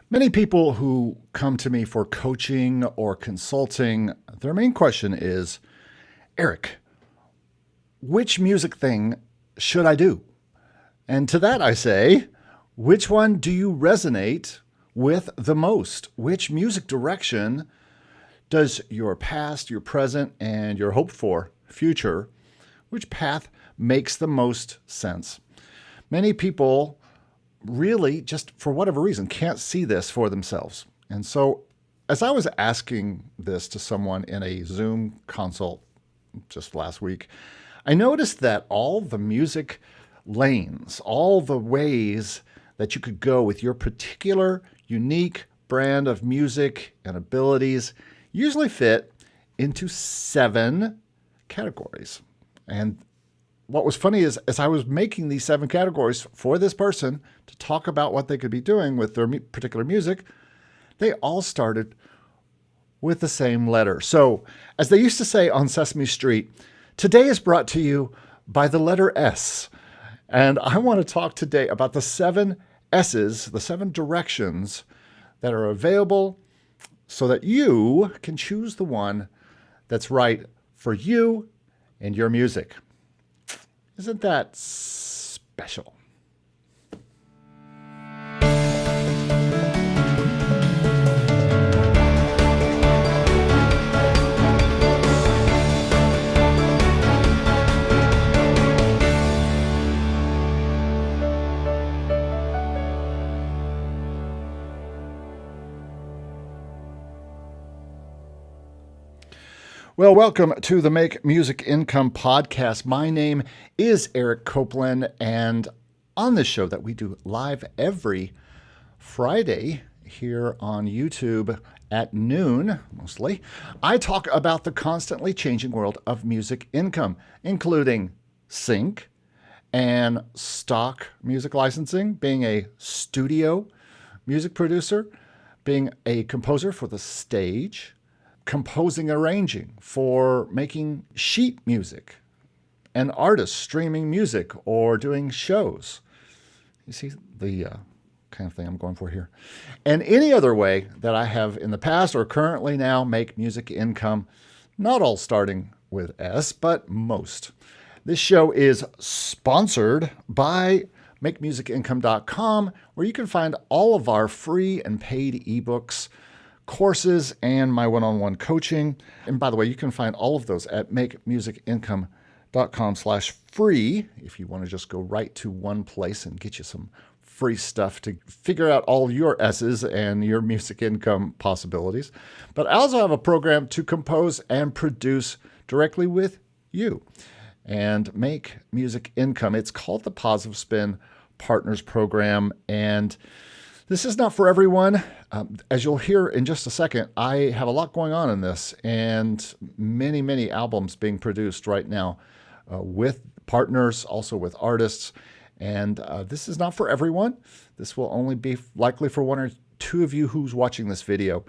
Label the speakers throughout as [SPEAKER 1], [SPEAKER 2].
[SPEAKER 1] Many people who come to me for coaching or consulting, their main question is, Eric, which music thing should I do? And to that I say, which one do you resonate with the most? Which music direction does your past, your present, and your hoped for future, which path makes the most sense? Many people really, just for whatever reason, can't see this for themselves. And so as I was asking this to someone in a Zoom consult just last week, I noticed that all the music lanes, all the ways that you could go with your particular unique brand of music and abilities usually fit into 7 categories. And what was funny is, as I was making these 7 categories for this person to talk about what they could be doing with their particular music, they all started with the same letter. So, as they used to say on Sesame Street, today is brought to you by the letter S. And I want to talk today about the 7 S's, the 7 directions that are available so that you can choose the one that's right for you and your music. Isn't that special? Well, welcome to the Make Music Income podcast. My name is Eric Copeland, and on this show that we do live every Friday here on YouTube at noon, mostly, I talk about the constantly changing world of music income, including sync and stock music licensing, being a studio music producer, being a composer for the stage, composing, arranging for making sheet music, and artists streaming music or doing shows. You see the kind of thing I'm going for here. And any other way that I have in the past or currently now make music income, not all starting with S, but most. This show is sponsored by MakeMusicIncome.com, where you can find all of our free and paid ebooks, courses, and my one-on-one coaching. And by the way, you can find all of those at MakeMusicIncome.com/free if you want to just go right to one place and get you some free stuff to figure out all your S's and your music income possibilities. But I also have a program to compose and produce directly with you and make music income. It's called the Positive Spin Partners Program, and this is not for everyone. As you'll hear in just a second, I have a lot going on in this and many, many albums being produced right now with partners, also with artists. And this is not for everyone. This will only be likely for 1 or 2 of you who's watching this video.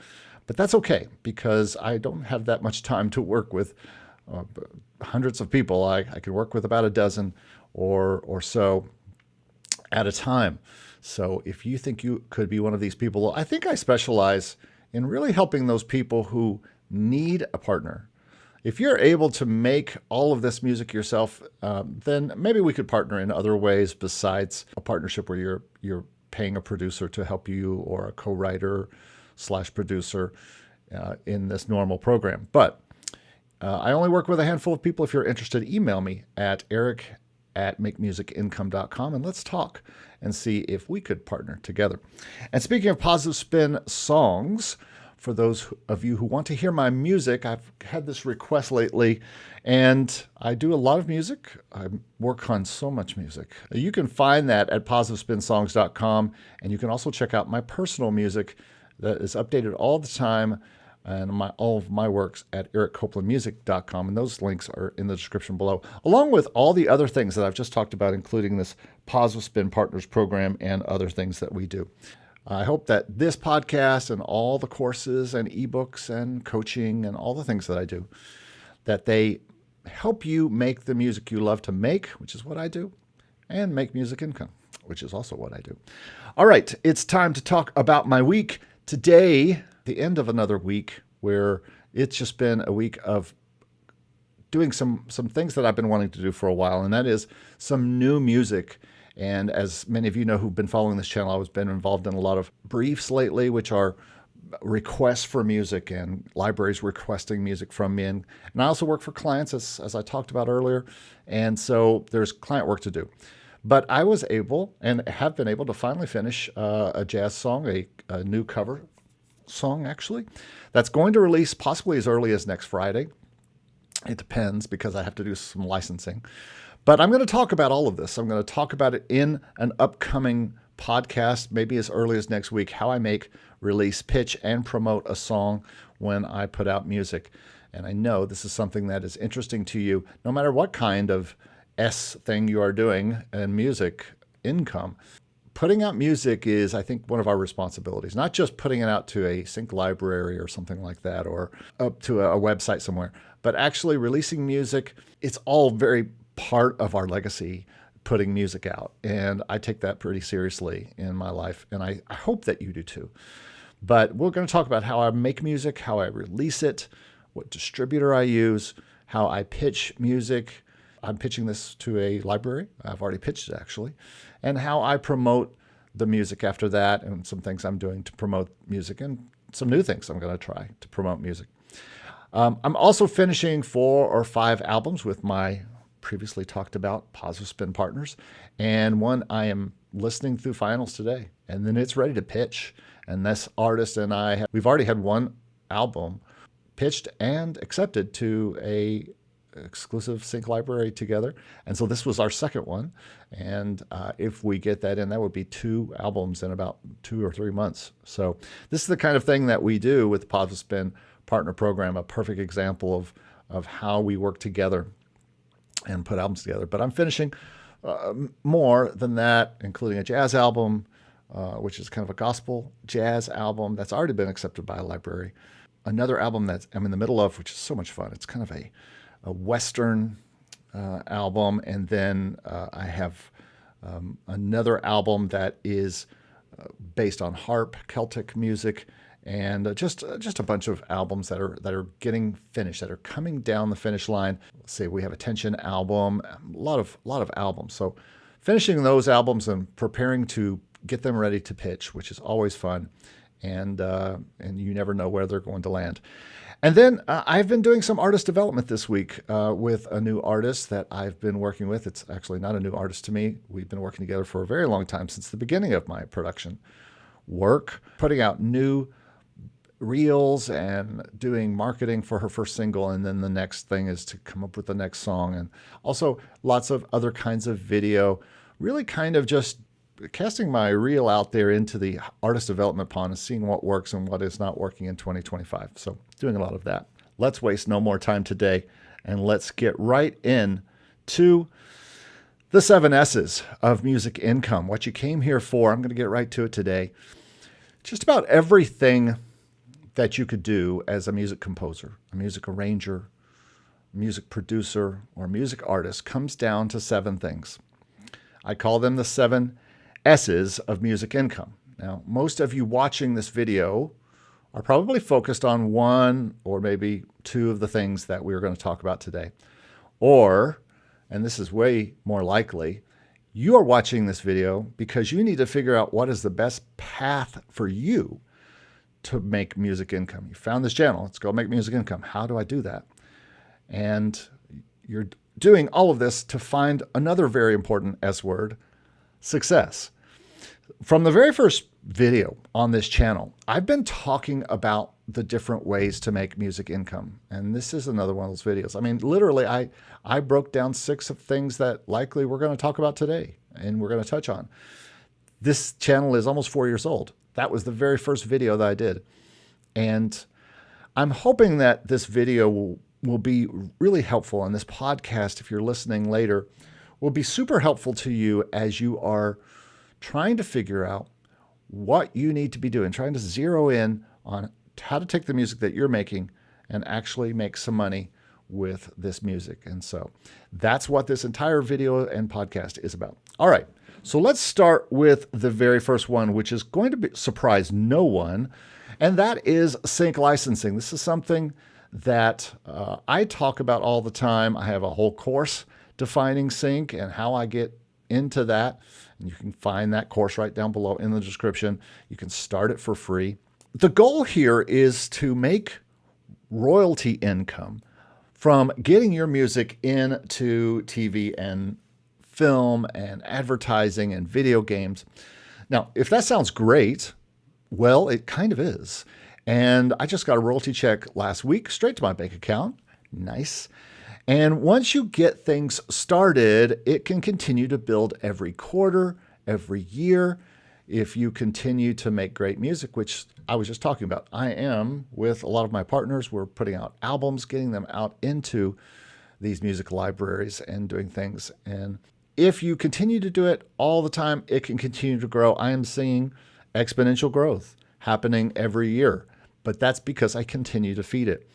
[SPEAKER 1] But that's okay, because I don't have that much time to work with hundreds of people. I can work with about a dozen or so at a time. So if you think you could be one of these people, I think I specialize in really helping those people who need a partner. If you're able to make all of this music yourself, then maybe we could partner in other ways besides a partnership where you're paying a producer to help you or a co-writer/producer in this normal program. But I only work with a handful of people. If you're interested, email me at eric@makemusicincome.com and let's talk and see if we could partner together. And speaking of positive spin songs, for those of you who want to hear my music, I've had this request lately, and I do a lot of music. I work on so much music. You can find that at positivespinsongs.com, and you can also check out my personal music that is updated all the time, and all of my works at ericcopelandmusic.com, and those links are in the description below, along with all the other things that I've just talked about, including this Positive Spin Partners program and other things that we do. I hope that this podcast and all the courses and ebooks and coaching and all the things that I do, that they help you make the music you love to make, which is what I do, and make music income. which is also what I do. All right, it's time to talk about my week. Today, the end of another week where it's just been a week of doing some things that I've been wanting to do for a while, and that is some new music. And as many of you know who've been following this channel, I've been involved in a lot of briefs lately, which are requests for music and libraries requesting music from me. And I also work for clients, as I talked about earlier. And so there's client work to do. But I was able and have been able to finally finish a jazz song, a new cover song, actually, that's going to release possibly as early as next Friday. It depends because I have to do some licensing. But I'm going to talk about all of this. I'm going to talk about it in an upcoming podcast, maybe as early as next week, how I make, release, pitch, and promote a song when I put out music. And I know this is something that is interesting to you, no matter what kind of thing you are doing in music income. Putting out music is, I think, one of our responsibilities, not just putting it out to a sync library or something like that, or up to a website somewhere, but actually releasing music. It's all very part of our legacy, putting music out. And I take that pretty seriously in my life. And I hope that you do too. But we're going to talk about how I make music, how I release it, what distributor I use, how I pitch music. I'm pitching this to a library. I've already pitched it, actually. And how I promote the music after that, and some things I'm doing to promote music, and some new things I'm going to try to promote music. I'm also finishing 4 or 5 albums with my previously talked about Positive Spin partners, and one I am listening through finals today, and then it's ready to pitch. And this artist and we've already had one album pitched and accepted to a exclusive sync library together. And so this was our second one. And if we get that in, that would be 2 albums in about 2 or 3 months. So this is the kind of thing that we do with the Positive Spin Partner Program, a perfect example of how we work together and put albums together. But I'm finishing more than that, including a jazz album, which is kind of a gospel jazz album that's already been accepted by a library. Another album that I'm in the middle of, which is so much fun. It's kind of a Western album, and then I have another album that is based on harp, Celtic music, and just a bunch of albums that are getting finished, that are coming down the finish line. Let's see, we have a tension album, a lot of albums. So finishing those albums and preparing to get them ready to pitch, which is always fun, and you never know where they're going to land. And then I've been doing some artist development this week with a new artist that I've been working with. It's actually not a new artist to me. We've been working together for a very long time, since the beginning of my production work, putting out new reels and doing marketing for her first single. And then the next thing is to come up with the next song, and also lots of other kinds of video, really kind of just casting my reel out there into the artist development pond and seeing what works and what is not working in 2025. So doing a lot of that. Let's waste no more time today, and let's get right in to the 7 S's of music income, what you came here for. I'm going to get right to it today. Just about everything that you could do as a music composer, a music arranger, music producer, or music artist comes down to 7 things. I call them the 7 S's of music income. Now, most of you watching this video are probably focused on 1 or maybe 2 of the things that we're going to talk about today. Or, and this is way more likely, you are watching this video because you need to figure out what is the best path for you to make music income. You found this channel, let's go make music income. How do I do that? And you're doing all of this to find another very important S word, success. From the very first video on this channel, I've been talking about the different ways to make music income. And this is another one of those videos. I mean, literally, I broke down 6 of things that likely we're going to talk about today and we're going to touch on. This channel is almost 4 years old. That was the very first video that I did. And I'm hoping that this video will be really helpful, and this podcast, if you're listening later, will be super helpful to you as you are trying to figure out what you need to be doing, trying to zero in on how to take the music that you're making and actually make some money with this music. And so that's what this entire video and podcast is about. All right. So let's start with the very first one, which is going to surprise no one, and that is sync licensing. This is something that I talk about all the time. I have a whole course defining sync and how I get into that. And you can find that course right down below in the description. You can start it for free. The goal here is to make royalty income from getting your music into TV and film and advertising and video games. Now, if that sounds great, well, it kind of is. And I just got a royalty check last week straight to my bank account. Nice. And once you get things started, it can continue to build every quarter, every year. If you continue to make great music, which I was just talking about, I am with a lot of my partners. We're putting out albums, getting them out into these music libraries and doing things. And if you continue to do it all the time, it can continue to grow. I am seeing exponential growth happening every year, but that's because I continue to feed it.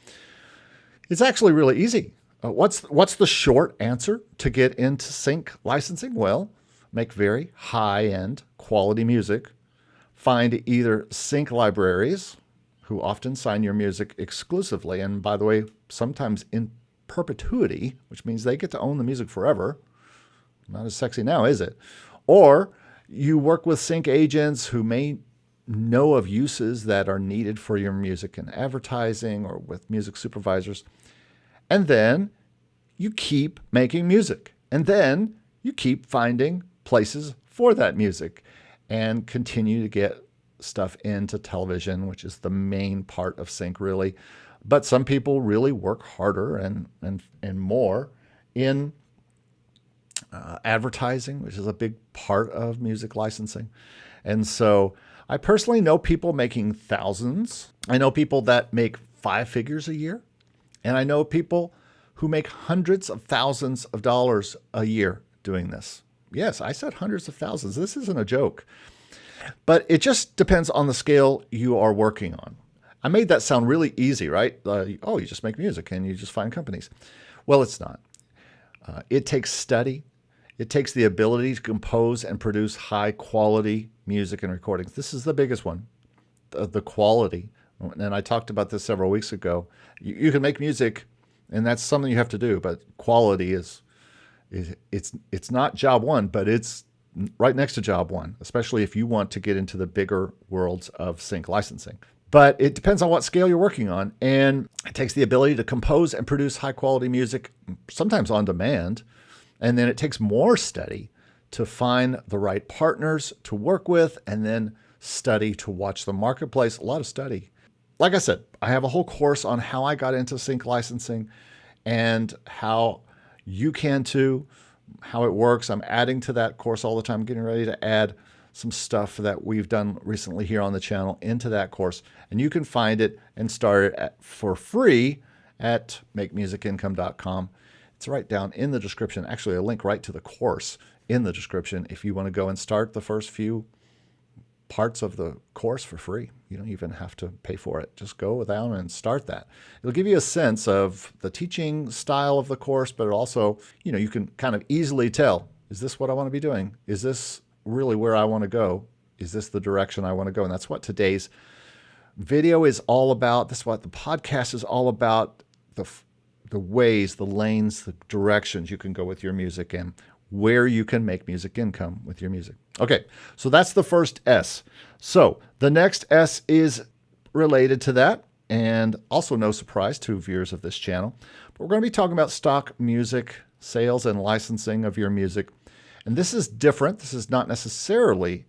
[SPEAKER 1] It's actually really easy. What's the short answer to get into sync licensing? Well, make very high-end quality music. Find either sync libraries, who often sign your music exclusively, and by the way, sometimes in perpetuity, which means they get to own the music forever. Not as sexy now, is it? Or you work with sync agents who may know of uses that are needed for your music in advertising or with music supervisors. And then you keep making music. And then you keep finding places for that music and continue to get stuff into television, which is the main part of sync, really. But some people really work harder and more in advertising, which is a big part of music licensing. And so I personally know people making thousands. I know people that make 5 figures a year. And I know people who make hundreds of thousands of dollars a year doing this. Yes, I said hundreds of thousands. This isn't a joke. But it just depends on the scale you are working on. I made that sound really easy, right? Oh, you just make music and you just find companies. Well, it's not. It takes study. It takes the ability to compose and produce high quality music and recordings. This is the biggest one, the quality. And I talked about this several weeks ago. You can make music, and that's something you have to do, but quality it's not job one, but it's right next to job one, especially if you want to get into the bigger worlds of sync licensing. But it depends on what scale you're working on, and it takes the ability to compose and produce high quality music, sometimes on demand. And then it takes more study to find the right partners to work with, and then study to watch the marketplace. A lot of study. Like I said, I have a whole course on how I got into sync licensing and how you can too, how it works. I'm adding to that course all the time, getting ready to add some stuff that we've done recently here on the channel into that course. And you can find it and start it for free at makemusicincome.com. It's right down in the description. Actually, a link right to the course in the description if you want to go and start the first few parts of the course for free. You don't even have to pay for it. Just go down and start that. It'll give you a sense of the teaching style of the course, but it also, you can kind of easily tell, is this what I want to be doing? Is this really where I want to go? Is this the direction I want to go? And that's what today's video is all about. That's what the podcast is all about. The ways, the lanes, the directions you can go with your music and where you can make music income with your music. Okay, so that's the first S. So the next S is related to that, and also no surprise to viewers of this channel. But we're going to be talking about stock music, sales and licensing of your music. And this is different. This is not necessarily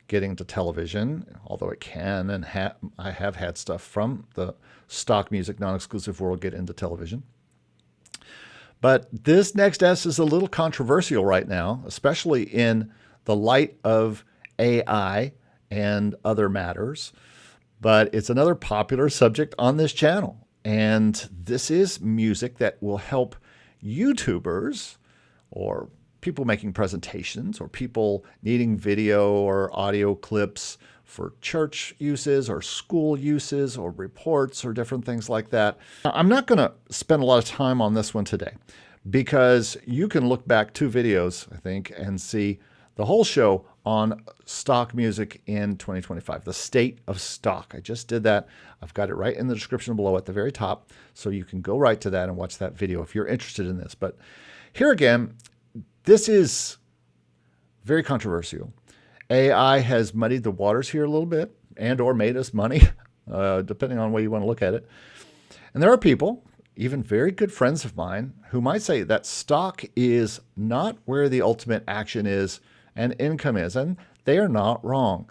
[SPEAKER 1] getting to television, although it can, and I have had stuff from the stock music non-exclusive world get into television. But this next S is a little controversial right now, especially in the light of AI and other matters. But it's another popular subject on this channel. And this is music that will help YouTubers or people making presentations or people needing video or audio clips for church uses or school uses or reports or different things like that. Now, I'm not going to spend a lot of time on this one today because you can look back 2 videos, I think, and see the whole show on stock music in 2025, the state of stock. I just did that. I've got it right in the description below at the very top, so you can go right to that and watch that video if you're interested in this. But here again, this is very controversial. AI has muddied the waters here a little bit and or made us money, depending on the way you want to look at it. And there are people, even very good friends of mine, who might say that stock is not where the ultimate action is and income is, and they are not wrong.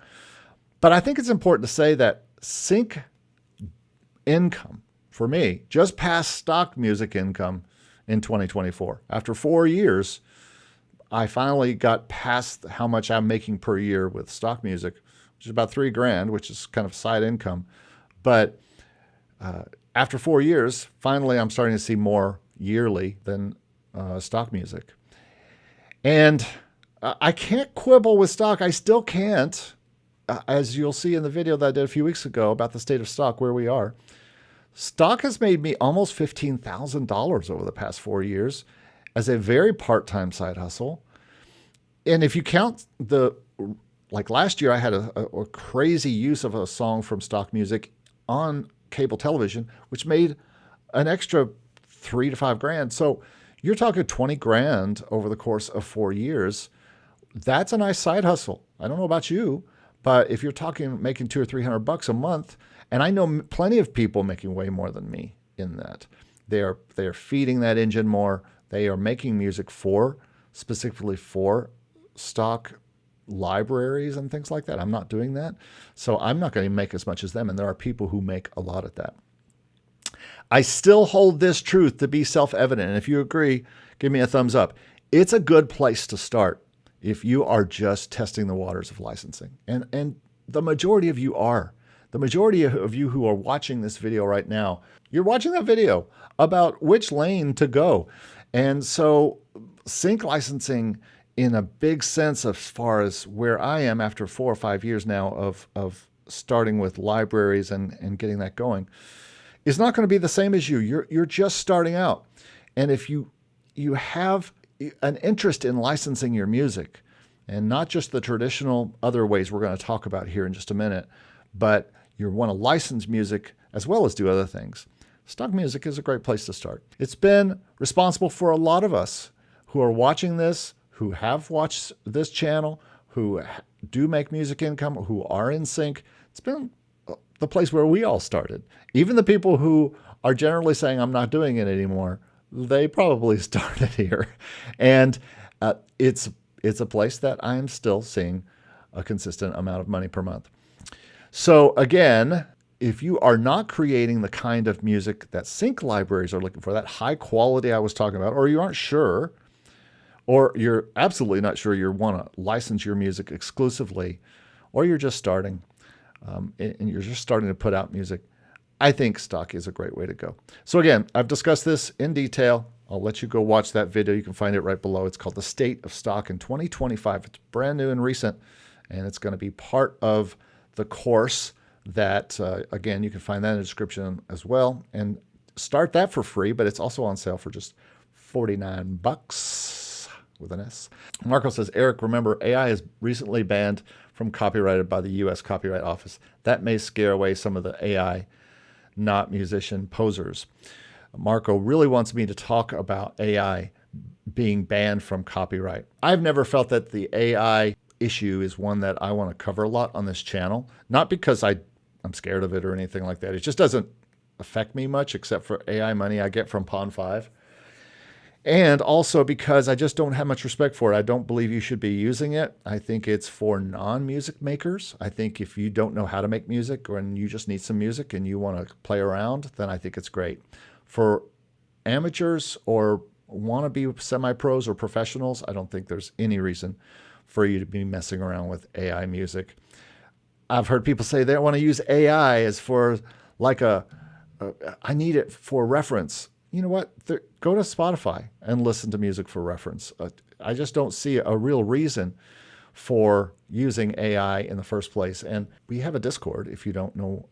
[SPEAKER 1] But I think it's important to say that sync income, for me, just passed stock music income in 2024. After 4 years, I finally got past how much I'm making per year with stock music, which is about $3,000, which is kind of side income. But after 4 years, finally, I'm starting to see more yearly than stock music. And I can't quibble with stock. I still can't, as you'll see in the video that I did a few weeks ago about the state of stock, where we are. Stock has made me almost $15,000 over the past 4 years as a very part-time side hustle. And if you count like last year, I had a crazy use of a song from stock music on cable television, which made an extra $3,000 to $5,000. So you're talking $20,000 over the course of 4 years. That's a nice side hustle. I don't know about you, but if you're talking making $200 or $300 a month, and I know plenty of people making way more than me in that, they are feeding that engine more. They are making music specifically for stock libraries and things like that. I'm not doing that. So I'm not going to make as much as them. And there are people who make a lot at that. I still hold this truth to be self-evident. And if you agree, give me a thumbs up. It's a good place to start if you are just testing the waters of licensing. And the majority of you are. The majority of you who are watching this video right now, you're watching that video about which lane to go. And so sync licensing in a big sense as far as where I am after 4 or 5 years now of starting with libraries and getting that going is not going to be the same as you. You're just starting out. And if you have an interest in licensing your music, and not just the traditional other ways we're going to talk about here in just a minute, but you want to license music as well as do other things, stock music is a great place to start. It's been responsible for a lot of us who are watching this, who have watched this channel, who do make music income, who are in sync. It's been the place where we all started. Even the people who are generally saying, I'm not doing it anymore, they probably started here. And it's a place that I am still seeing a consistent amount of money per month. So again, if you are not creating the kind of music that sync libraries are looking for, that high quality I was talking about, or you aren't sure, or you're absolutely not sure you want to license your music exclusively, or you're just starting and you're just starting to put out music, I think stock is a great way to go. So again, I've discussed this in detail. I'll let you go watch that video. You can find it right below. It's called The State of Stock in 2025. It's brand new and recent, and it's going to be part of the course that, again, you can find that in the description as well. And start that for free, but it's also on sale for just $49 with an S. Marco says, Eric, remember, AI is recently banned from copyrighted by the U.S. Copyright Office. That may scare away some of the AI, not musician posers. Marco really wants me to talk about AI being banned from copyright. I've never felt that the AI issue is one that I want to cover a lot on this channel, not because I'm scared of it or anything like that. It just doesn't affect me much except for AI money I get from Pond 5. And also because I just don't have much respect for it. I don't believe you should be using it. I think it's for non-music makers. I think if you don't know how to make music and you just need some music and you want to play around, then I think it's great. For amateurs or want to be semi-pros or professionals, I don't think there's any reason for you to be messing around with AI music. I've heard people say they want to use AI as for like I need it for reference. You know what? Go to Spotify and listen to music for reference. I just don't see a real reason for using AI in the first place. And we have a Discord, if you don't know.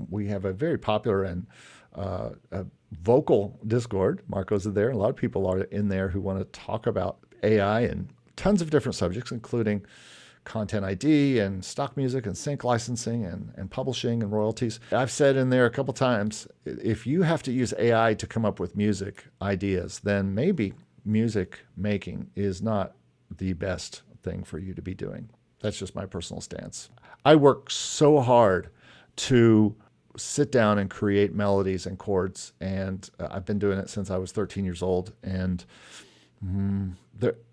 [SPEAKER 1] We have a very popular and a vocal Discord. Marco's in there. A lot of people are in there who want to talk about AI and tons of different subjects, including content ID and stock music and sync licensing and publishing and royalties. I've said in there a couple times, if you have to use AI to come up with music ideas, then maybe music making is not the best thing for you to be doing. That's just my personal stance. I work so hard to sit down and create melodies and chords, and I've been doing it since I was 13 years old. And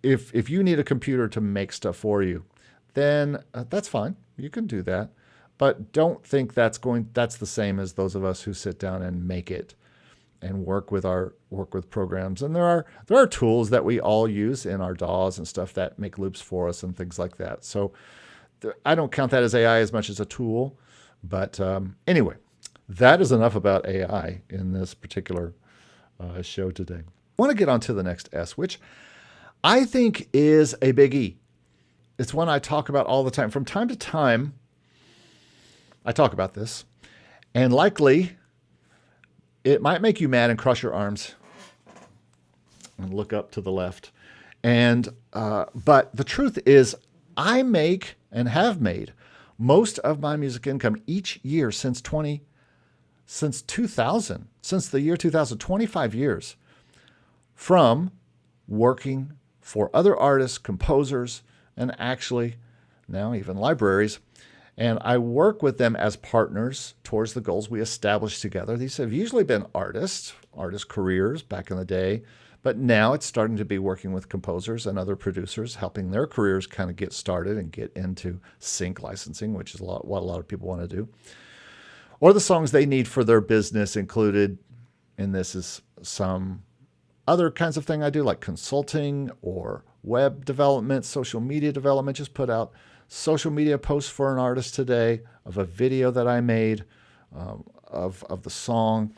[SPEAKER 1] if you need a computer to make stuff for you, then that's fine. You can do that. But don't think that's the same as those of us who sit down and make it and work with programs. And there are tools that we all use in our DAWs and stuff that make loops for us and things like that. So I don't count that as AI as much as a tool. But anyway, that is enough about AI in this particular show today. I want to get on to the next S, which I think is a big E. It's one I talk about all the time. From time to time, I talk about this, and likely it might make you mad and cross your arms and look up to the left. And but the truth is, I make and have made most of my music income each year since 2000, since the year 2000, 25 years, from working for other artists, composers, and actually now even libraries. And I work with them as partners towards the goals we established together. These have usually been artist careers back in the day, but now it's starting to be working with composers and other producers, helping their careers kind of get started and get into sync licensing, which is what a lot of people want to do. Or the songs they need for their business included, and this is some other kinds of thing I do, like consulting or web development, social media development. Just put out social media posts for an artist today of a video that I made of the song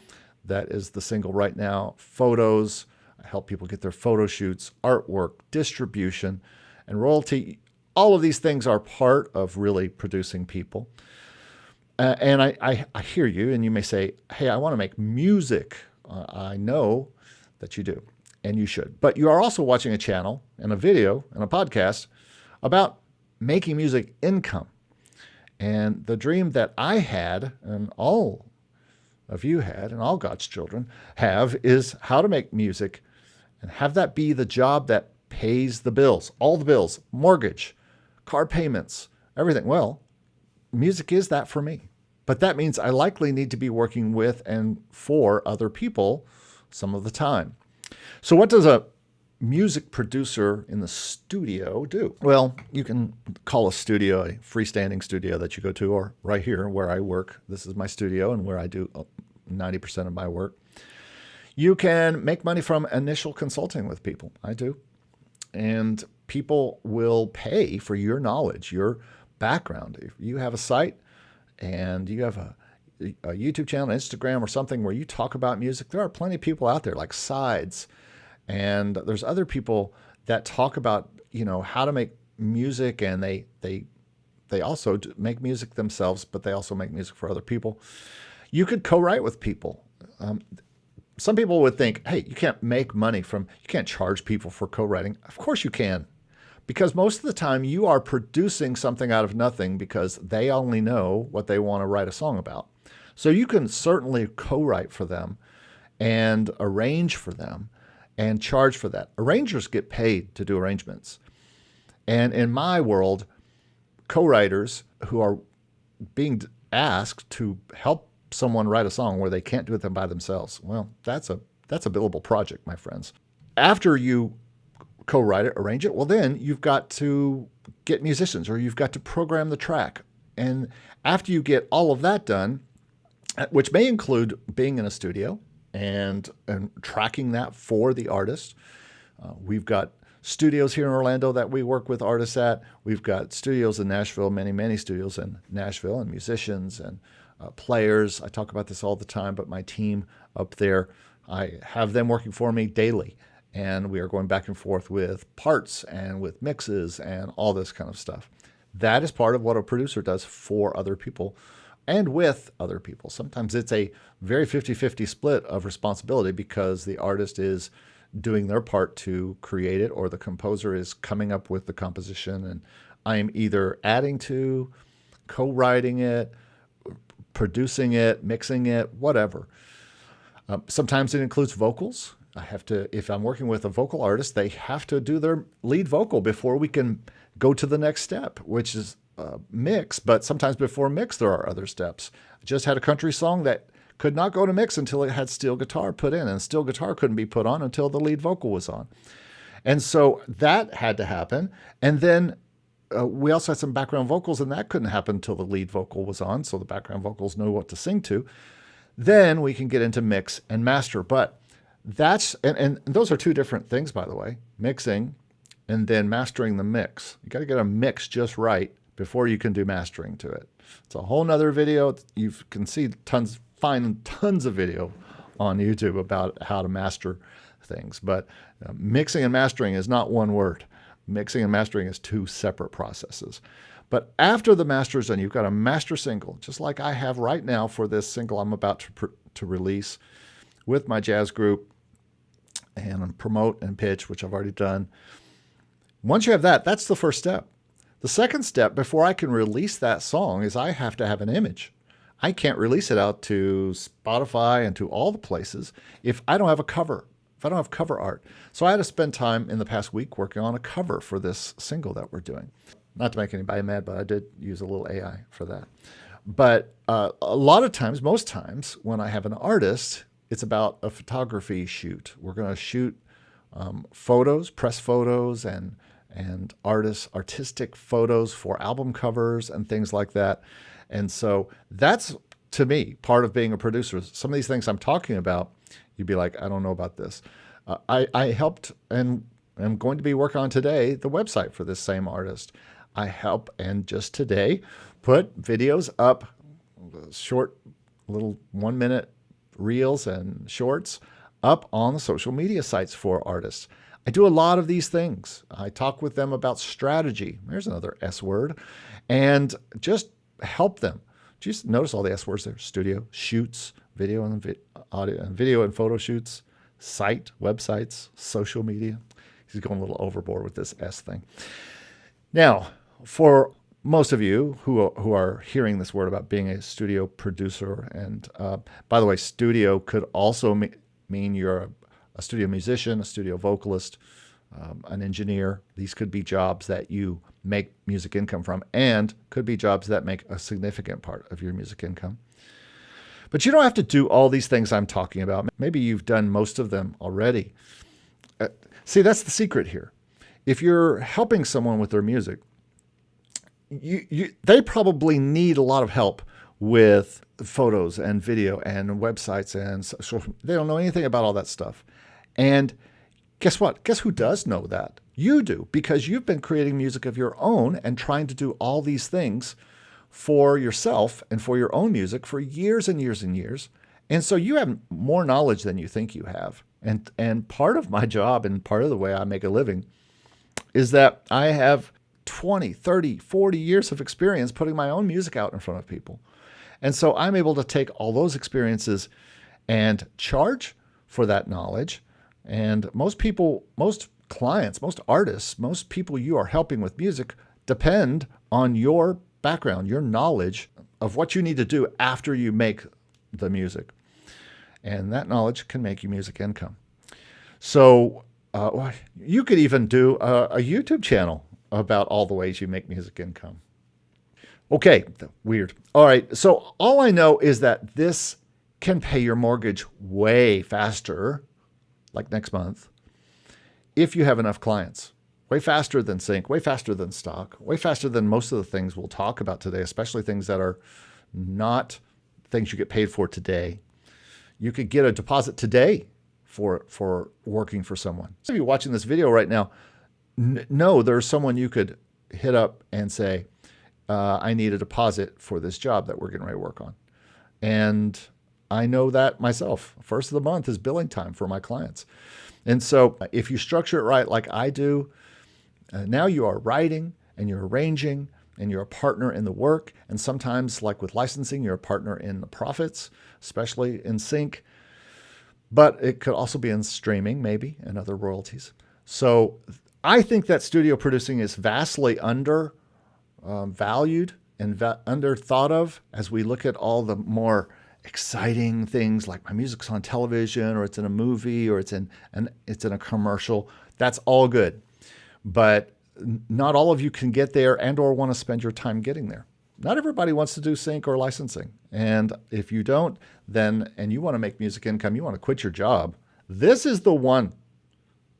[SPEAKER 1] that is the single right now, photos. I help people get their photo shoots, artwork, distribution, and royalty. All of these things are part of really producing people. And I hear you, and you may say, hey, I want to make music. I know that you do, and you should. But you are also watching a channel and a video and a podcast about making music income. And the dream that I had, and all of you had, and all God's children have, is how to make music and have that be the job that pays the bills, all the bills, mortgage, car payments, everything. Well, music is that for me. But that means I likely need to be working with and for other people some of the time. So what does a music producer in the studio do? Well, you can call a studio a freestanding studio that you go to, or right here where I work. This is my studio and where I do 90% of my work. You can make money from initial consulting with people. I do. And people will pay for your knowledge, your background. If you have a site and you have a YouTube channel, Instagram, or something where you talk about music, there are plenty of people out there like Sides, and there's other people that talk about, how to make music, and they also make music themselves, but they also make music for other people. You could co-write with people. Some people would think, hey, you can't charge people for co-writing. Of course you can. Because most of the time you are producing something out of nothing because they only know what they want to write a song about. So you can certainly co-write for them and arrange for them and charge for that. Arrangers get paid to do arrangements. And in my world, co-writers who are being asked to help someone write a song where they can't do it by themselves, well, that's a billable project, my friends. After you co-write it, arrange it, well, then you've got to get musicians, or you've got to program the track. And after you get all of that done, which may include being in a studio and tracking that for the artist. We've got studios here in Orlando that we work with artists at. We've got studios in Nashville, many studios in Nashville, and musicians and players. I talk about this all the time, but my team up there, I have them working for me daily. And we are going back and forth with parts and with mixes and all this kind of stuff. That is part of what a producer does for other people and with other people. Sometimes it's a very 50-50 split of responsibility because the artist is doing their part to create it, or the composer is coming up with the composition, and I am either adding to, co-writing it, producing it, mixing it, whatever. Sometimes it includes vocals. I have to, if I'm working with a vocal artist, they have to do their lead vocal before we can go to the next step, which is mix. But sometimes before mix, there are other steps. I just had a country song that could not go to mix until it had steel guitar put in, and steel guitar couldn't be put on until the lead vocal was on. And so that had to happen. And then we also had some background vocals, and that couldn't happen until the lead vocal was on, so the background vocals know what to sing to. Then we can get into mix and master. But that's, and those are two different things, by the way, mixing and then mastering the mix. You got to get a mix just right before you can do mastering to it. It's a whole nother video. You can see find tons of video on YouTube about how to master things. But mixing and mastering is not one word. Mixing and mastering is two separate processes. But after the master is done, you've got a master single, just like I have right now for this single I'm about to release with my jazz group and promote and pitch, which I've already done. Once you have that, that's the first step. The second step, before I can release that song, is I have to have an image. I can't release it out to Spotify and to all the places if I don't have a cover, if I don't have cover art. So I had to spend time in the past week working on a cover for this single that we're doing. Not to make anybody mad, but I did use a little AI for that. But a lot of times, most times, when I have an artist, it's about a photography shoot. We're going to shoot photos, press photos, and artistic photos for album covers and things like that. And so that's, to me, part of being a producer. Some of these things I'm talking about, you'd be like, I don't know about this. I helped, and I'm going to be working on today the website for this same artist. I help, and just today, put videos up, short little 1-minute reels and shorts up on the social media sites for artists. I do a lot of these things. I talk with them about strategy. There's another S word. And just help them. Just notice all the S words there. Studio, shoots, video and audio, and video and photo shoots, site, websites, social media. He's going a little overboard with this S thing. Now, for most of you who are hearing this word about being a studio producer, and by the way, studio could also mean you're a studio musician, a studio vocalist, an engineer. These could be jobs that you make music income from, and could be jobs that make a significant part of your music income. But you don't have to do all these things I'm talking about. Maybe you've done most of them already. See, that's the secret here. If you're helping someone with their music, they probably need a lot of help with photos and video and websites and social. They don't know anything about all that stuff. And guess what? Guess who does know that? You do, because you've been creating music of your own and trying to do all these things for yourself and for your own music for years and years and years. And so you have more knowledge than you think you have. And part of my job and part of the way I make a living is that I have 20, 30, 40 years of experience putting my own music out in front of people. And so I'm able to take all those experiences and charge for that knowledge. And most people, most clients, most artists, most people you are helping with music depend on your background, your knowledge of what you need to do after you make the music. And that knowledge can make you music income. So you could even do a YouTube channel about all the ways you make music income. Okay, weird. All right, so all I know is that this can pay your mortgage way faster, like next month, if you have enough clients. Way faster than sync, way faster than stock, way faster than most of the things we'll talk about today, especially things that are not things you get paid for today. You could get a deposit today for working for someone. So if you're watching this video right now, no, there's someone you could hit up and say, I need a deposit for this job that we're getting ready to work on. And I know that myself. First of the month is billing time for my clients. And so if you structure it right like I do, now you are writing and you're arranging and you're a partner in the work. And sometimes, like with licensing, you're a partner in the profits, especially in sync. but it could also be in streaming, maybe, and other royalties. So I think that studio producing is vastly under valued and under thought of as we look at all the more exciting things like my music's on television or it's in a movie or it's in a commercial. That's all good. But not all of you can get there and or want to spend your time getting there. Not everybody wants to do sync or licensing. And if you don't, then, and you want to make music income, you want to quit your job, this is the one.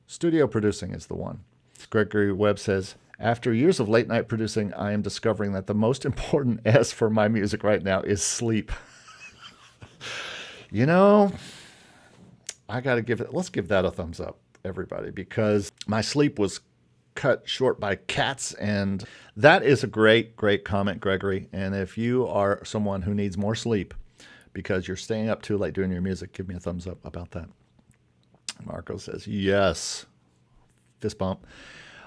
[SPEAKER 1] Studio producing is the one. Gregory Webb says, after years of late night producing, I am discovering that the most important S for my music right now is sleep. You know, let's give that a thumbs up, everybody, because my sleep was cut short by cats. And that is a great, great comment, Gregory. And if you are someone who needs more sleep because you're staying up too late doing your music, give me a thumbs up about that. Marco says, yes. Fist bump.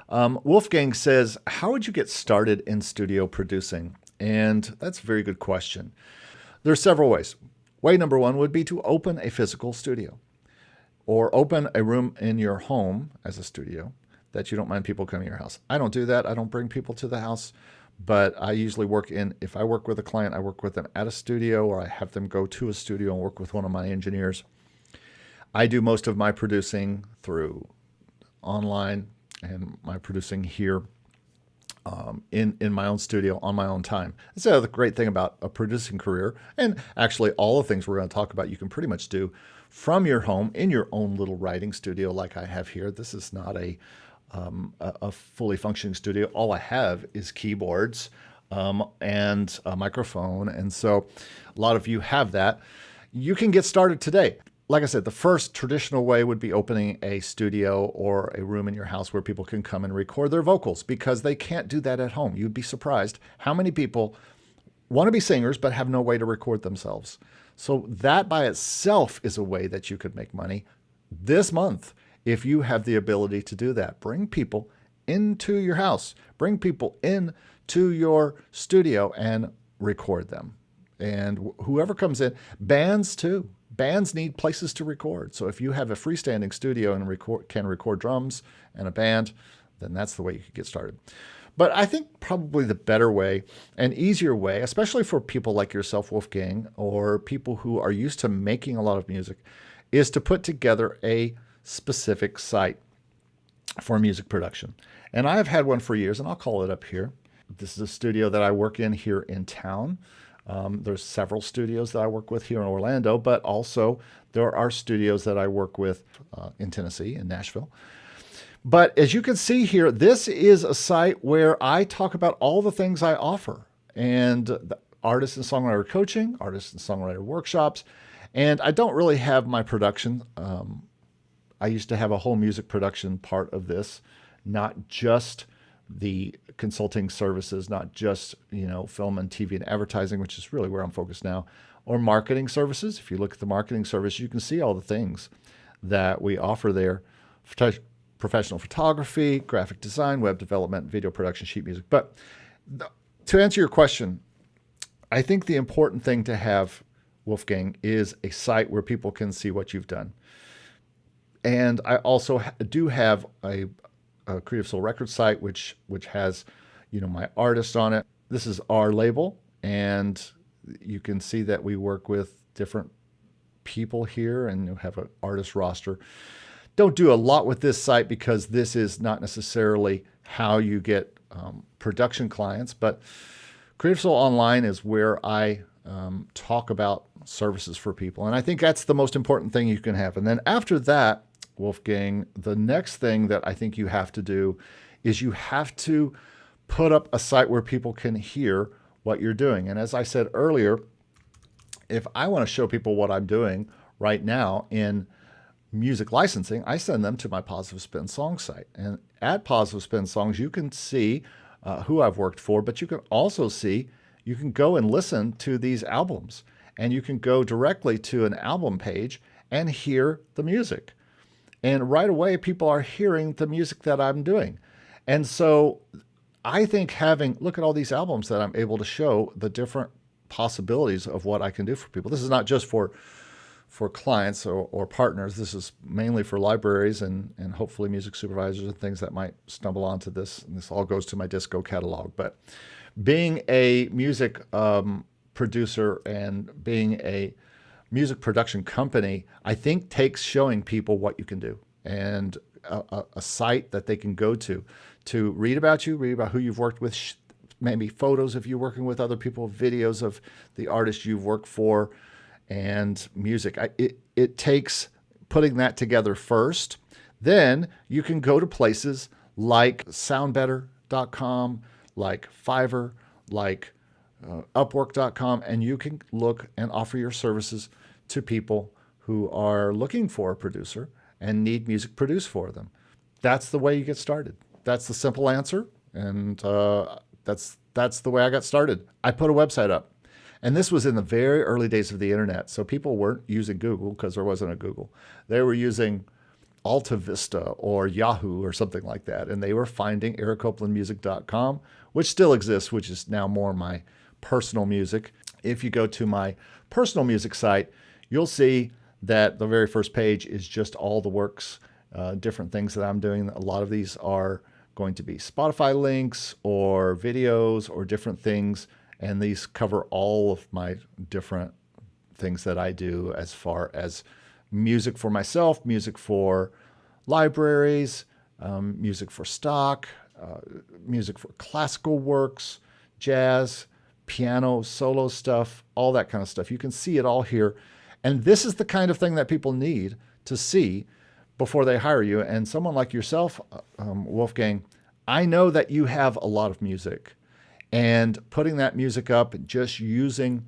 [SPEAKER 1] Wolfgang says, how would you get started in studio producing? And that's a very good question. There are several ways. Way number one would be to open a physical studio or open a room in your home as a studio that you don't mind people coming to your house. I don't do that. I don't bring people to the house, but I usually if I work with a client, I work with them at a studio or I have them go to a studio and work with one of my engineers. I do most of my producing through online and my producing here in my own studio on my own time. That's the other great thing about a producing career, and actually all the things we're going to talk about you can pretty much do from your home in your own little writing studio like I have here. This is not a fully functioning studio. All I have is keyboards and a microphone, and so a lot of you have that. You can get started today. Like I said, the first traditional way would be opening a studio or a room in your house where people can come and record their vocals because they can't do that at home. You'd be surprised how many people want to be singers but have no way to record themselves. So that by itself is a way that you could make money this month if you have the ability to do that. Bring people into your house, bring people into your studio and record them. And whoever comes in, bands too. Bands need places to record. So if you have a freestanding studio and can record drums and a band, then that's the way you could get started. But I think probably the better way and easier way, especially for people like yourself, Wolfgang, or people who are used to making a lot of music, is to put together a specific site for music production. And I've had one for years, and I'll call it up here. This is a studio that I work in here in town. There's several studios that I work with here in Orlando, but also there are studios that I work with in Tennessee, in Nashville. But as you can see here, this is a site where I talk about all the things I offer, and the artist and songwriter coaching, artist and songwriter workshops, and I don't really have my production. I used to have a whole music production part of this, not just the consulting services, not just, film and TV and advertising, which is really where I'm focused now, or marketing services. If you look at the marketing service, you can see all the things that we offer there. Professional photography, graphic design, web development, video production, sheet music. But to answer your question, I think the important thing to have, Wolfgang, is a site where people can see what you've done. And I also do have a Creative Soul Records site, which has, my artists on it. This is our label, and you can see that we work with different people here and have an artist roster. Don't do a lot with this site because this is not necessarily how you get production clients, but Creative Soul Online is where I talk about services for people. And I think that's the most important thing you can have. And then after that, Wolfgang, the next thing that I think you have to do is you have to put up a site where people can hear what you're doing. And as I said earlier, if I want to show people what I'm doing right now in music licensing, I send them to my Positive Spin Songs site. And at Positive Spin Songs, you can see who I've worked for, but you can also see, you can go and listen to these albums. And you can go directly to an album page and hear the music. And right away, people are hearing the music that I'm doing. And so I think look at all these albums that I'm able to show the different possibilities of what I can do for people. This is not just for for clients or partners. This is mainly for libraries and hopefully music supervisors and things that might stumble onto this. And this all goes to my disco catalog. But being a music producer and being a music production company, I think takes showing people what you can do and a site that they can go to read about you, read about who you've worked with, maybe photos of you working with other people, videos of the artists you've worked for, and music. It takes putting that together first. Then you can go to places like soundbetter.com, like Fiverr, like Upwork.com, and you can look and offer your services to people who are looking for a producer and need music produced for them. That's the way you get started. That's the simple answer, and that's the way I got started. I put a website up, and this was in the very early days of the internet, so people weren't using Google because there wasn't a Google. They were using Alta Vista or Yahoo or something like that, and they were finding ericcopelandmusic.com, which still exists, which is now more my personal music. If you go to my personal music site, you'll see that the very first page is just all the works, different things that I'm doing. A lot of these are going to be Spotify links or videos or different things, and these cover all of my different things that I do as far as music for myself, music for libraries, music for stock, music for classical works, jazz, piano, solo stuff, all that kind of stuff. You can see it all here. And this is the kind of thing that people need to see before they hire you. And someone like yourself, Wolfgang, I know that you have a lot of music. And putting that music up, just using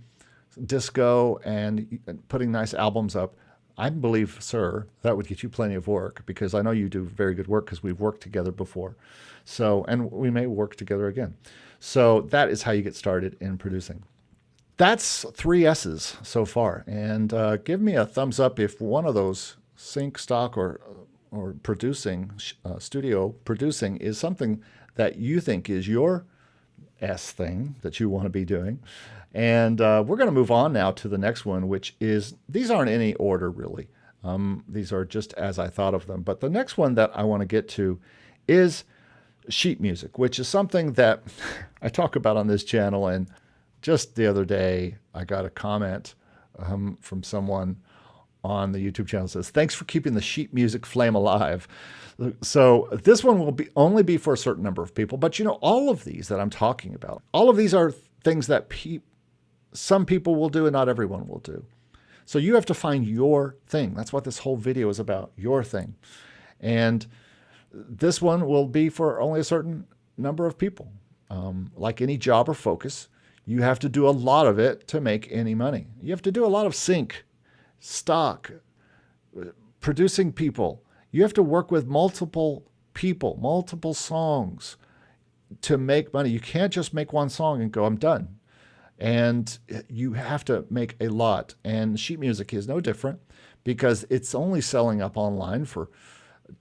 [SPEAKER 1] disco and putting nice albums up, I believe, sir, that would get you plenty of work, because I know you do very good work because we've worked together before. So, and we may work together again. So that is how you get started in producing. That's 3 S's so far. And give me a thumbs up if one of those, sync, stock, or producing, studio producing, is something that you think is your S thing that you want to be doing. And we're going to move on now to the next one, which is, these aren't in any order really. These are just as I thought of them. But the next one that I want to get to is sheet music, which is something that I talk about on this channel. And just the other day, I got a comment from someone on the YouTube channel that says, "Thanks for keeping the sheet music flame alive." So this one will only be for a certain number of people. But you know, all of these that I'm talking about, all of these are things that some people will do and not everyone will do. So you have to find your thing. That's what this whole video is about, your thing. And this one will be for only a certain number of people. Like any job or focus, you have to do a lot of it to make any money. You have to do a lot of sync, stock, producing people. You have to work with multiple people, multiple songs to make money. You can't just make one song and go, I'm done. And you have to make a lot. And sheet music is no different, because it's only selling up online for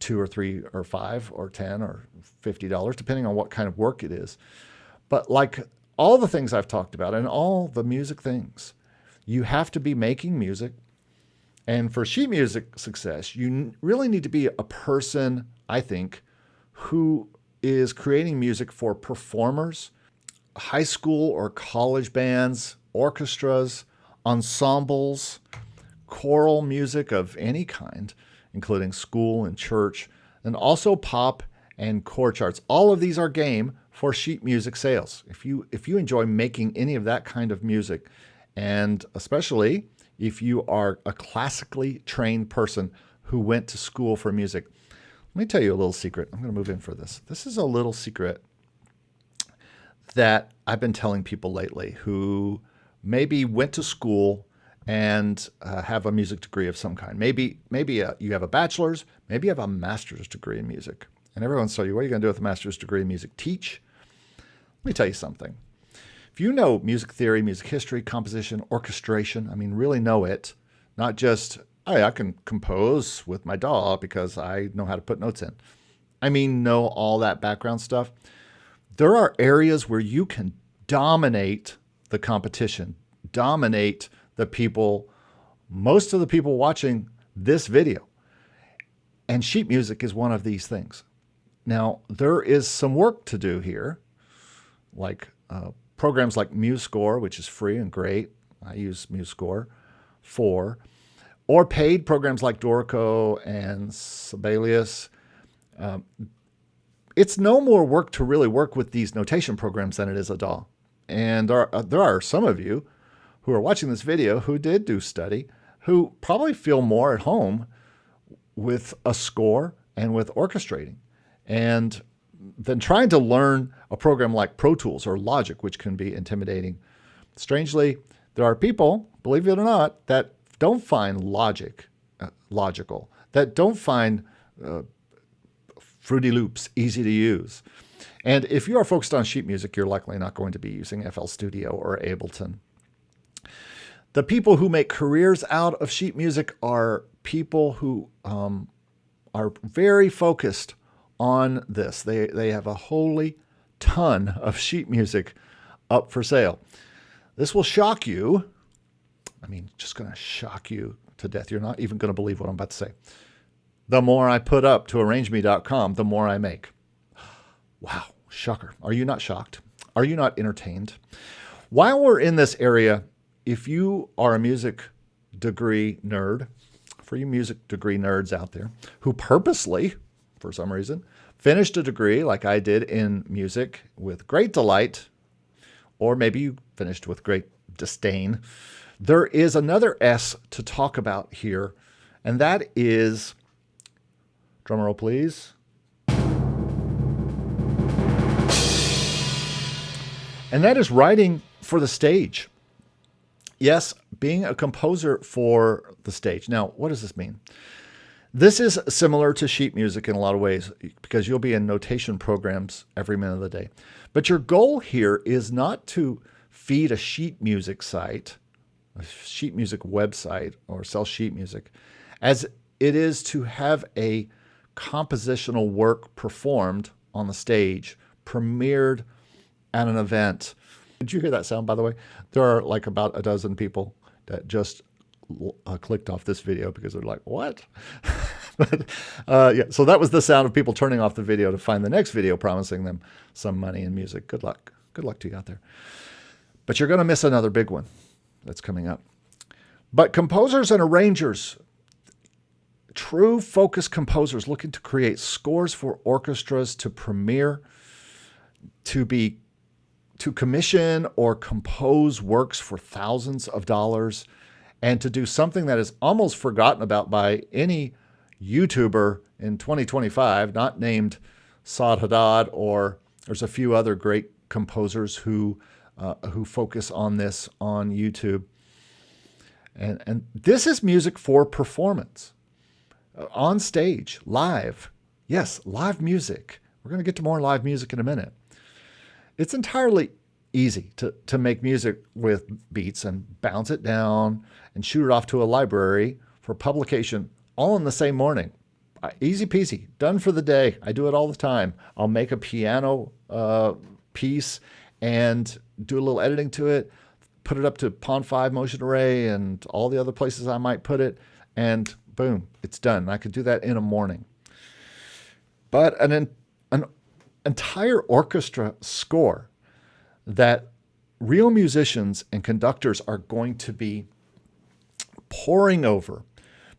[SPEAKER 1] $2 or $3 or $5 or $10 or $50, depending on what kind of work it is. But like all the things I've talked about and all the music things, you have to be making music. And for sheet music success, you really need to be a person, I think, who is creating music for performers, high school or college bands, orchestras, ensembles, choral music of any kind, including school and church, and also pop and chord charts. All of these are game for sheet music sales. If you enjoy making any of that kind of music, and especially if you are a classically trained person who went to school for music. Let me tell you a little secret. I'm going to move in for this. This is a little secret that I've been telling people lately who maybe went to school and have a music degree of some kind. Maybe you have a bachelor's, maybe you have a master's degree in music. And everyone's telling you, what are you going to do with a master's degree in music? Teach? Let me tell you something. If you know music theory, music history, composition, orchestration, I mean, really know it, not just, hey, I can compose with my DAW because I know how to put notes in. I mean, know all that background stuff. There are areas where you can dominate the competition, dominate the people most of the people watching this video. And sheet music is one of these things. Now, there is some work to do here, like programs like MuseScore, which is free and great. I use MuseScore 4. Or paid programs like Dorico and Sibelius. It's no more work to really work with these notation programs than it is a DAW. And there are some of you who are watching this video who did do study, who probably feel more at home with a score and with orchestrating. And then trying to learn a program like Pro Tools or Logic, which can be intimidating. Strangely, there are people, believe it or not, that don't find Logic logical, that don't find Fruity Loops easy to use. And if you are focused on sheet music, you're likely not going to be using FL Studio or Ableton. The people who make careers out of sheet music are people who are very focused on this. They have a holy ton of sheet music up for sale. This will shock you. I mean, just going to shock you to death. You're not even going to believe what I'm about to say. The more I put up to arrangeme.com, the more I make. Wow, shocker. Are you not shocked? Are you not entertained? While we're in this area, if you are a music degree nerd, for you music degree nerds out there who purposely, for some reason, finished a degree like I did in music with great delight, or maybe you finished with great disdain, there is another S to talk about here, and that is, drumroll please, and that is writing for the stage. Yes, being a composer for the stage. Now, what does this mean? This is similar to sheet music in a lot of ways because you'll be in notation programs every minute of the day. But your goal here is not to feed a sheet music site, a sheet music website, or sell sheet music, as it is to have a compositional work performed on the stage, premiered at an event. Did you hear that sound, by the way? There are like about a dozen people that just clicked off this video because they're like, what? But, yeah, so that was the sound of people turning off the video to find the next video promising them some money in music. Good luck. Good luck to you out there. But you're going to miss another big one that's coming up. But composers and arrangers, true focused composers looking to create scores for orchestras to premiere, to commission or compose works for thousands of dollars, and to do something that is almost forgotten about by any YouTuber in 2025, not named Saad Haddad, or there's a few other great composers who focus on this on YouTube. And this is music for performance, on stage, live. Yes, live music. We're going to get to more live music in a minute. It's entirely easy to make music with beats and bounce it down and shoot it off to a library for publication all in the same morning. Easy peasy, done for the day. I do it all the time. I'll make a piano piece and do a little editing to it, put it up to Pond 5 Motion Array and all the other places I might put it, and boom, it's done. I could do that in a morning. But an entire orchestra score that real musicians and conductors are going to be poring over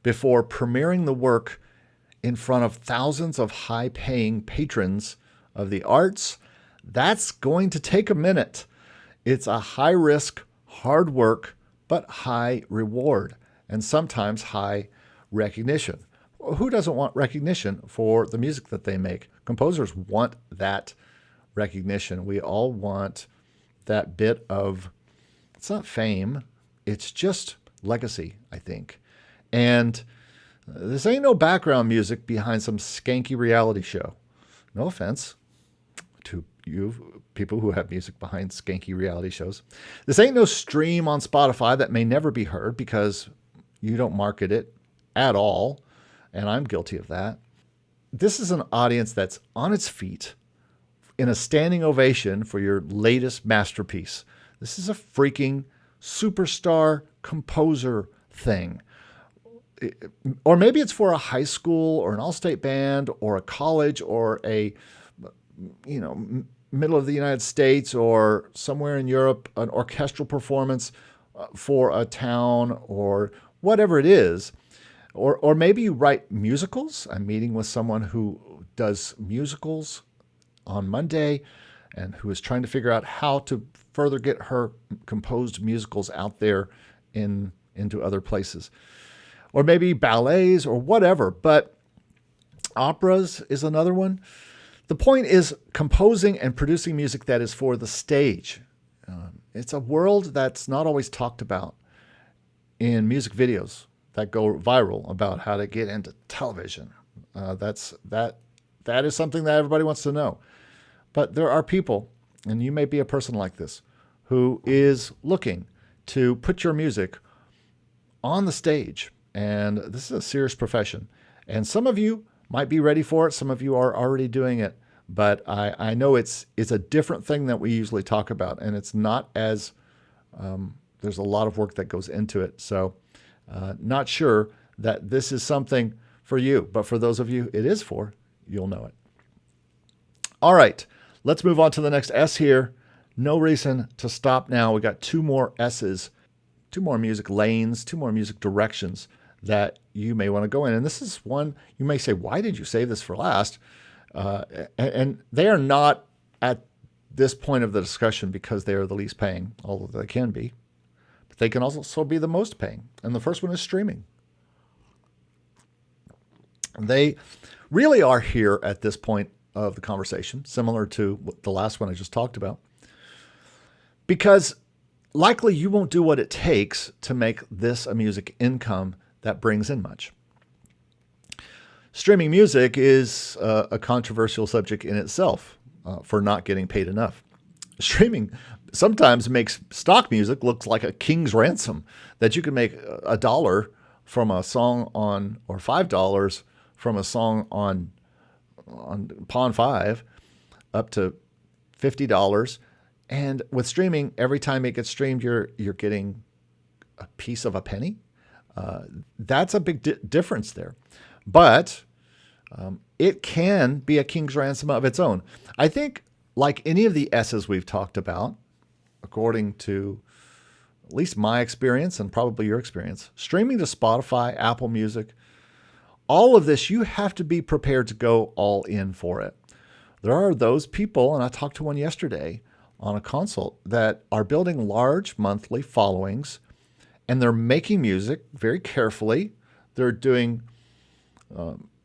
[SPEAKER 1] before premiering the work in front of thousands of high-paying patrons of the arts, that's going to take a minute. It's a high-risk, hard work, but high reward, and sometimes high recognition. Who doesn't want recognition for the music that they make? Composers want that recognition. We all want that bit of, it's not fame, it's just legacy, I think. And this ain't no background music behind some skanky reality show. No offense to you people who have music behind skanky reality shows. This ain't no stream on Spotify that may never be heard because you don't market it at all, and I'm guilty of that. This is an audience that's on its feet in a standing ovation for your latest masterpiece. This is a freaking superstar composer thing. Or maybe it's for a high school or an all-state band or a college or a, middle of the United States or somewhere in Europe, an orchestral performance for a town or whatever it is. Or maybe you write musicals. I'm meeting with someone who does musicals on Monday and who is trying to figure out how to further get her composed musicals out there into other places. Or maybe ballets or whatever, but operas is another one. The point is composing and producing music that is for the stage. It's a world that's not always talked about in music videos that go viral about how to get into television. That is something that everybody wants to know. But there are people, and you may be a person like this, who is looking to put your music on the stage. And this is a serious profession. And some of you might be ready for it. Some of you are already doing it. But I know it's a different thing that we usually talk about. And it's not as, there's a lot of work that goes into it. So not sure that this is something for you. But for those of you it is for, you'll know it. All right, let's move on to the next S here. No reason to stop now. We got two more S's, two more music lanes, two more music directions that you may want to go in. And this is one you may say, why did you save this for last? And they are not at this point of the discussion because they are the least paying, although they can be. But they can also be the most paying. And the first one is streaming. They really are here at this point of the conversation, similar to the last one I just talked about, because likely you won't do what it takes to make this a music income that brings in much. Streaming music is a controversial subject in itself for not getting paid enough. Streaming sometimes makes stock music look like a king's ransom, that you can make $1 from a song on, or $5 from a song on Pawn 5 up to $50. And with streaming, every time it gets streamed, you're getting a piece of a penny. That's a big difference there. But it can be a king's ransom of its own. I think, like any of the S's we've talked about, according to at least my experience and probably your experience, streaming to Spotify, Apple Music, all of this, you have to be prepared to go all in for it. There are those people, and I talked to one yesterday on a consult, that are building large monthly followings, and they're making music very carefully. They're doing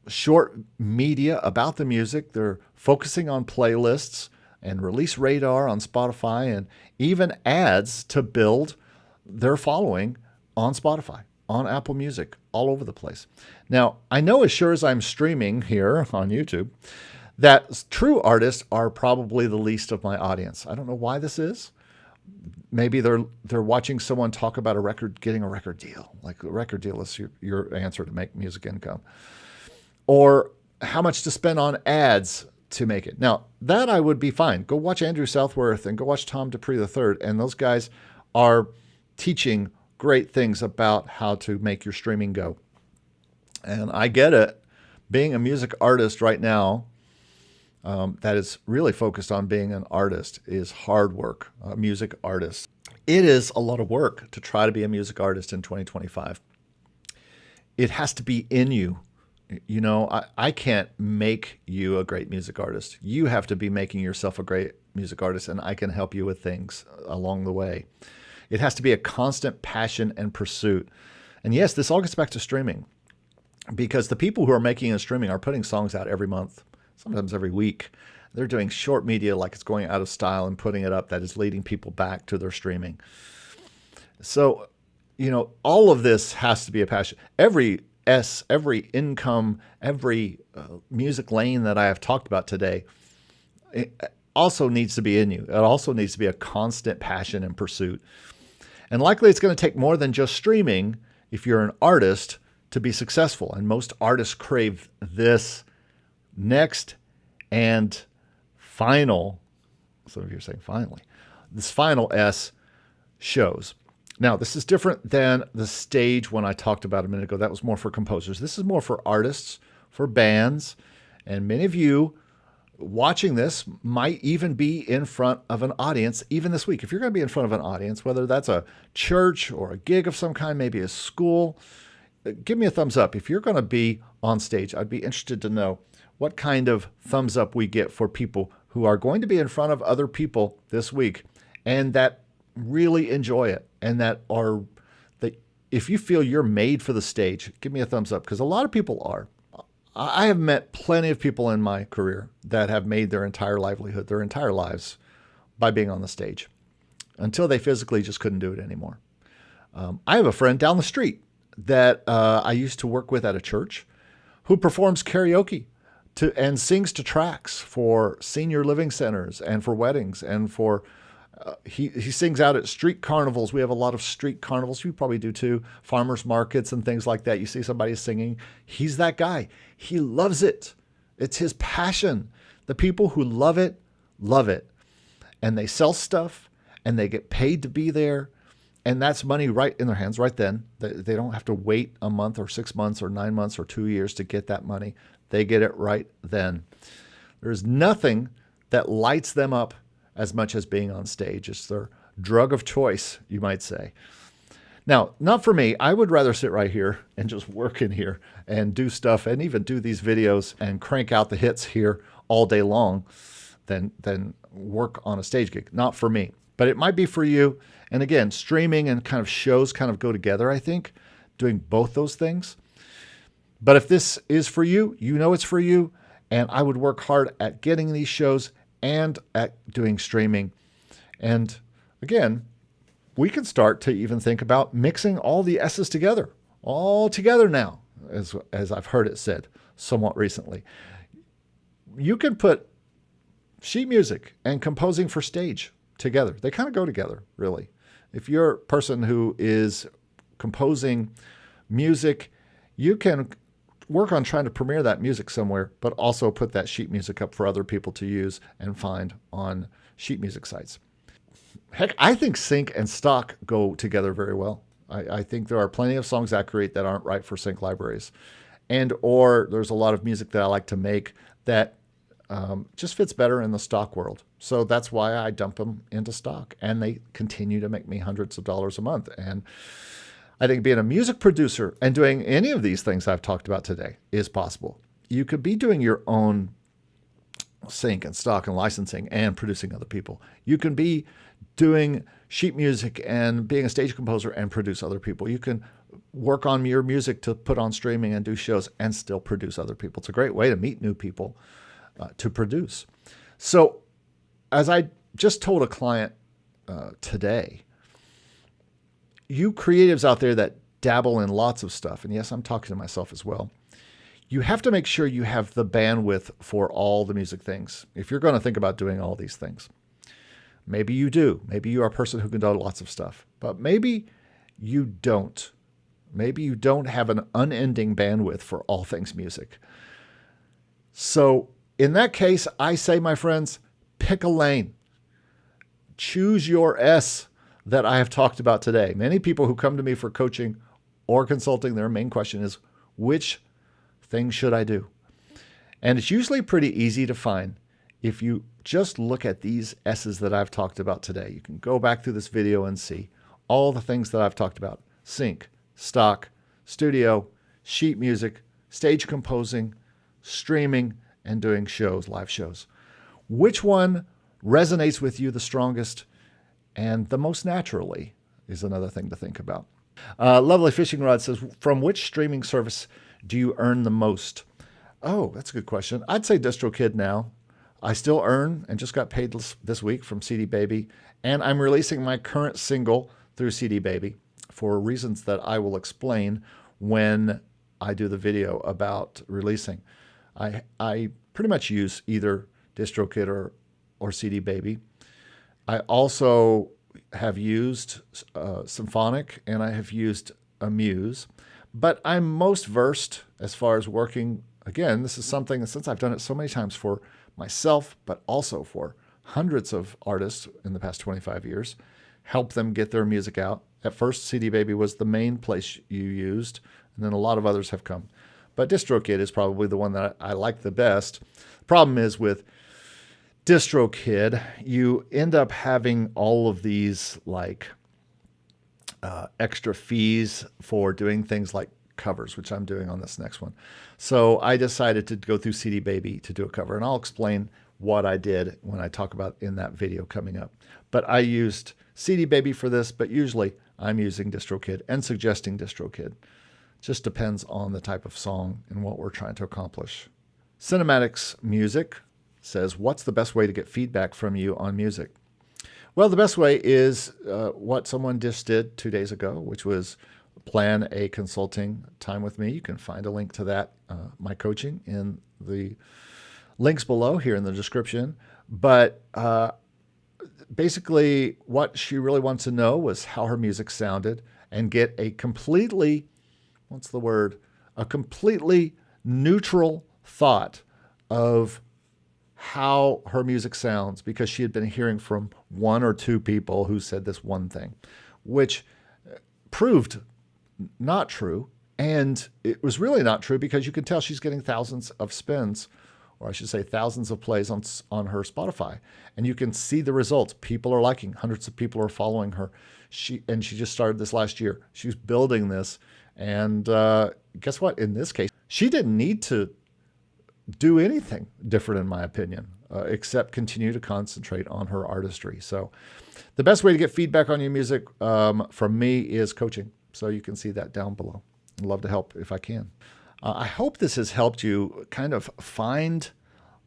[SPEAKER 1] short media about the music. They're focusing on playlists and release radar on Spotify, and even ads to build their following on Spotify, on Apple Music, all over the place. Now, I know as sure as I'm streaming here on YouTube, that true artists are probably the least of my audience. I don't know why this is. Maybe they're watching someone talk about a record, getting a record deal. Like a record deal is your answer to make music income. Or how much to spend on ads to make it. Now, that I would be fine. Go watch Andrew Southworth and go watch Tom Dupree III. And those guys are teaching great things about how to make your streaming go. And I get it. Being a music artist right now, that is really focused on being an artist, is hard work, a music artist. It is a lot of work to try to be a music artist in 2025. It has to be in you. You know, I can't make you a great music artist. You have to be making yourself a great music artist, and I can help you with things along the way. It has to be a constant passion and pursuit. And yes, this all gets back to streaming, because the people who are making and streaming are putting songs out every month, sometimes every week. They're doing short media like it's going out of style and putting it up that is leading people back to their streaming. So, you know, all of this has to be a passion. Every income, every music lane that I have talked about today, it also needs to be in you. It also needs to be a constant passion and pursuit. And likely it's going to take more than just streaming if you're an artist to be successful. And most artists crave this next and final, some of you are saying finally, this final S, shows. Now, this is different than the stage one I talked about a minute ago. That was more for composers. This is more for artists, for bands, and many of you watching this might even be in front of an audience even this week. If you're going to be in front of an audience, whether that's a church or a gig of some kind, maybe a school, give me a thumbs up. If you're going to be on stage, I'd be interested to know what kind of thumbs up we get for people who are going to be in front of other people this week and that really enjoy it, and that if you feel you're made for the stage, give me a thumbs up, because a lot of people are. I have met plenty of people in my career that have made their entire livelihood, their entire lives, by being on the stage until they physically just couldn't do it anymore. I have a friend down the street that I used to work with at a church who performs karaoke and sings to tracks for senior living centers and for weddings and for he sings out at street carnivals. We have a lot of street carnivals. You probably do too. Farmers markets and things like that. You see somebody singing. He's that guy. He loves it. It's his passion. The people who love it. And they sell stuff and they get paid to be there. And that's money right in their hands right then. They don't have to wait a month or 6 months or 9 months or 2 years to get that money. They get it right then. There's nothing that lights them up as much as being on stage. It's their drug of choice, you might say. Now, not for me. I would rather sit right here and just work in here and do stuff and even do these videos and crank out the hits here all day long than work on a stage gig. Not for me, but it might be for you. And again, streaming and kind of shows kind of go together, I think, doing both those things. But if this is for you, you know it's for you. And I would work hard at getting these shows and at doing streaming. And again, we can start to even think about mixing all the S's together, all together now, as I've heard it said somewhat recently. You can put sheet music and composing for stage together. They kind of go together, really. If you're a person who is composing music, you can work on trying to premiere that music somewhere, but also put that sheet music up for other people to use and find on sheet music sites. Heck, I think sync and stock go together very well. I think there are plenty of songs I create that aren't right for sync libraries. Or there's a lot of music that I like to make that just fits better in the stock world. So that's why I dump them into stock, and they continue to make me hundreds of dollars a month. And I think being a music producer and doing any of these things I've talked about today is possible. You could be doing your own sync and stock and licensing and producing other people. You can be doing sheet music and being a stage composer and produce other people. You can work on your music to put on streaming and do shows and still produce other people. It's a great way to meet new people to produce. So as I just told a client today, you creatives out there that dabble in lots of stuff, and yes, I'm talking to myself as well, you have to make sure you have the bandwidth for all the music things. If you're going to think about doing all these things, maybe you do. Maybe you are a person who can do lots of stuff, but maybe you don't. Maybe you don't have an unending bandwidth for all things music. So in that case, I say, my friends, pick a lane. Choose your S that I have talked about today. Many people who come to me for coaching or consulting, their main question is, which thing should I do? And it's usually pretty easy to find if you just look at these S's that I've talked about today. You can go back through this video and see all the things that I've talked about: sync, stock, studio, sheet music, stage composing, streaming, and doing shows, live shows. Which one resonates with you the strongest and the most naturally is another thing to think about. Lovely Fishing Rod says, from which streaming service do you earn the most? Oh, that's a good question. I'd say DistroKid now. I still earn and just got paid this week from CD Baby, and I'm releasing my current single through CD Baby for reasons that I will explain when I do the video about releasing. I pretty much use either DistroKid or CD Baby. I also have used Symphonic, and I have used Amuse, but I'm most versed as far as working. Again, this is something that, since I've done it so many times for myself, but also for hundreds of artists in the past 25 years, help them get their music out At first, CD Baby was the main place you used, and then a lot of others have come. But DistroKid is probably the one that I like the best. Problem is with DistroKid, you end up having all of these extra fees for doing things like covers, which I'm doing on this next one. So I decided to go through CD Baby to do a cover, and I'll explain what I did when I talk about in that video coming up. But I used CD Baby for this, but usually I'm using DistroKid and suggesting DistroKid. Just depends on the type of song and what we're trying to accomplish. Cinematics Music says, what's the best way to get feedback from you on music? Well, the best way is what someone just did 2 days ago, which was plan a consulting time with me. You can find a link to that, my coaching, in the links below here in the description. But basically what she really wants to know was how her music sounded and get a completely, a completely neutral thought of how her music sounds, because she had been hearing from one or two people who said this one thing, which proved not true. And it was really not true because you can tell she's getting thousands of spins, or I should say thousands of plays on her Spotify. And you can see the results. People are liking, hundreds of people are following her. She just started this last year. She's building this. And guess what? In this case, she didn't need to do anything different, in my opinion, except continue to concentrate on her artistry. So the best way to get feedback on your music from me is coaching. So you can see that down below. I'd love to help if I can. I hope this has helped you kind of find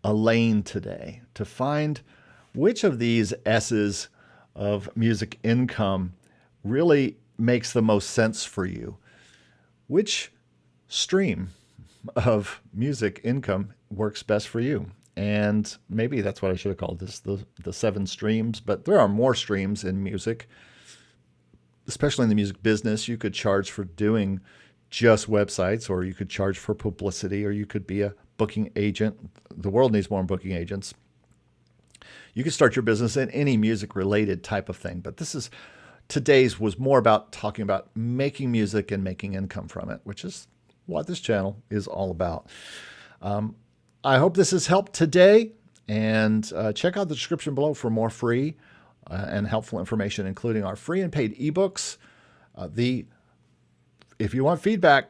[SPEAKER 1] a lane today, to find which of these S's of music income really makes the most sense for you. Which stream of music income works best for you? And maybe that's what I should have called this, the 7 streams, but there are more streams in music, especially in the music business. You could charge for doing just websites, or you could charge for publicity, or you could be a booking agent. The world needs more booking agents. You could start your business in any music related type of thing, but today's was more about talking about making music and making income from it, which is what this channel is all about. I hope this has helped today, and check out the description below for more free and helpful information, including our free and paid ebooks. If you want feedback,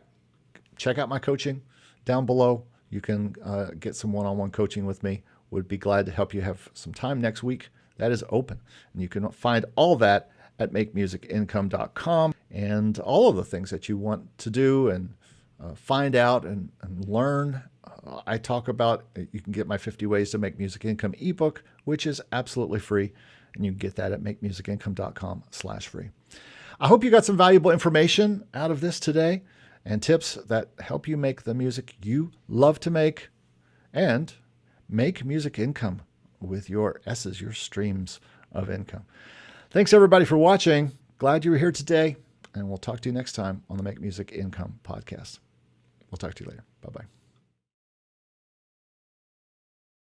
[SPEAKER 1] check out my coaching down below. You can get some one-on-one coaching with me. Would be glad to help you have some time next week. That is open, and you can find all that at makemusicincome.com, and all of the things that you want to do and find out and learn. I talk about, you can get my 50 Ways to Make Music Income ebook, which is absolutely free, and you can get that at makemusicincome.com/free. I hope you got some valuable information out of this today and tips that help you make the music you love to make and make music income with your S's, your streams of income. Thanks everybody for watching. Glad you were here today, and we'll talk to you next time on the Make Music Income podcast. We'll talk to you later. Bye-bye.